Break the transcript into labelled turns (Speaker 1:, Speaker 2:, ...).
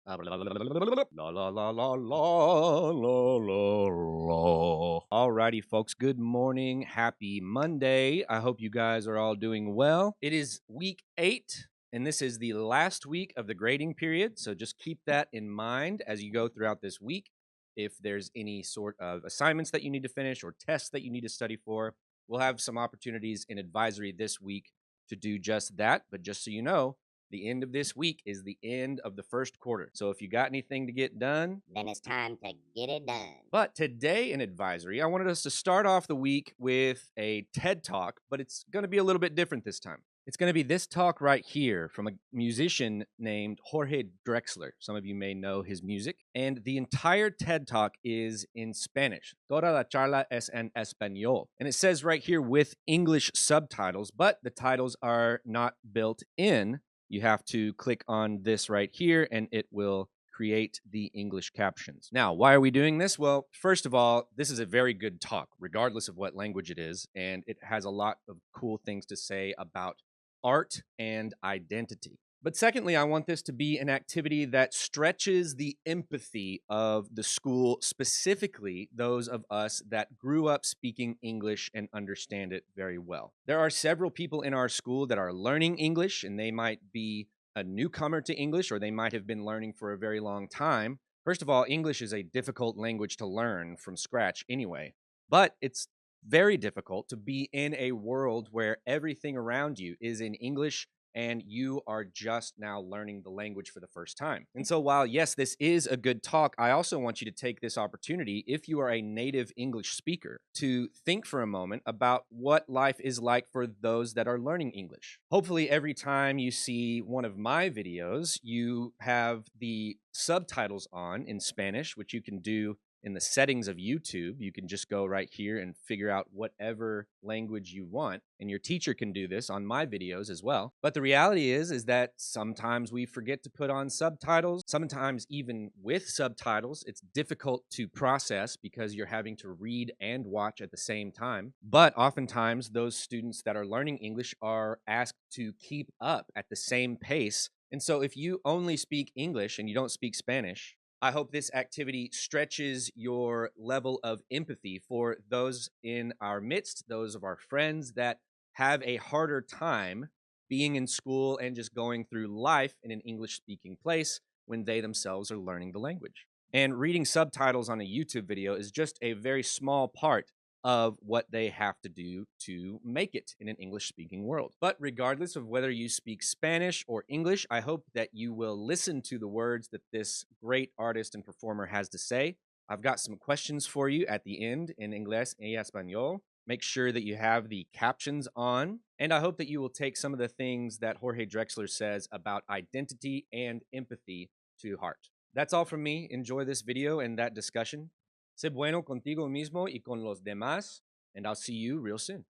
Speaker 1: La la la la la la la. Alrighty, folks. Good morning. Happy Monday. I hope you guys are all doing well. It is week 8, and this is the last week of the grading period. So just keep that in mind as you go throughout this week. If there's any sort of assignments that you need to finish or tests that you need to study for, we'll have some opportunities in advisory this week to do just that. But just so you know, the end of this week is the end of the first quarter. So if you got anything to get done,
Speaker 2: then it's time to get it done.
Speaker 1: but today in advisory, I wanted us to start off the week with a TED Talk, but it's going to be a little bit different this time. It's going to be this talk right here from a musician named Jorge Drexler. Some of you may know his music. And the entire TED Talk is in Spanish. Toda la charla es en español. And it says right here with English subtitles, but the titles are not built in. You have to click on this right here and it will create the English captions. Now, why are we doing this? Well, first of all, this is a very good talk, regardless of what language it is, and it has a lot of cool things to say about art and identity. But secondly, I want this to be an activity that stretches the empathy of the school, specifically those of us that grew up speaking English and understand it very well. There are several people in our school that are learning English, and they might be a newcomer to English, or they might have been learning for a very long time. First of all, English is a difficult language to learn from scratch anyway, but it's very difficult to be in a world where everything around you is in English and you are just now learning the language for the first time. And so while, yes, this is a good talk, I also want you to take this opportunity, if you are a native English speaker, to think for a moment about what life is like for those that are learning English. Hopefully, every time you see one of my videos, you have the subtitles on in Spanish, which you can do in the settings of YouTube. You can just go right here and figure out whatever language you want. And your teacher can do this on my videos as well. But the reality is that sometimes we forget to put on subtitles. Sometimes even with subtitles, it's difficult to process because you're having to read and watch at the same time. But oftentimes those students that are learning English are asked to keep up at the same pace. And so if you only speak English and you don't speak Spanish, I hope this activity stretches your level of empathy for those in our midst, those of our friends that have a harder time being in school and just going through life in an English-speaking place when they themselves are learning the language. And reading subtitles on a YouTube video is just a very small part of what they have to do to make it in an English-speaking world. But regardless of whether you speak Spanish or English, I hope that you will listen to the words that this great artist and performer has to say. I've got some questions for you at the end in Inglés y Español. Make sure that you have the captions on. And I hope that you will take some of the things that Jorge Drexler says about identity and empathy to heart. That's all from me. Enjoy this video and that discussion. Sé bueno contigo mismo y con los demás, and I'll see you real soon.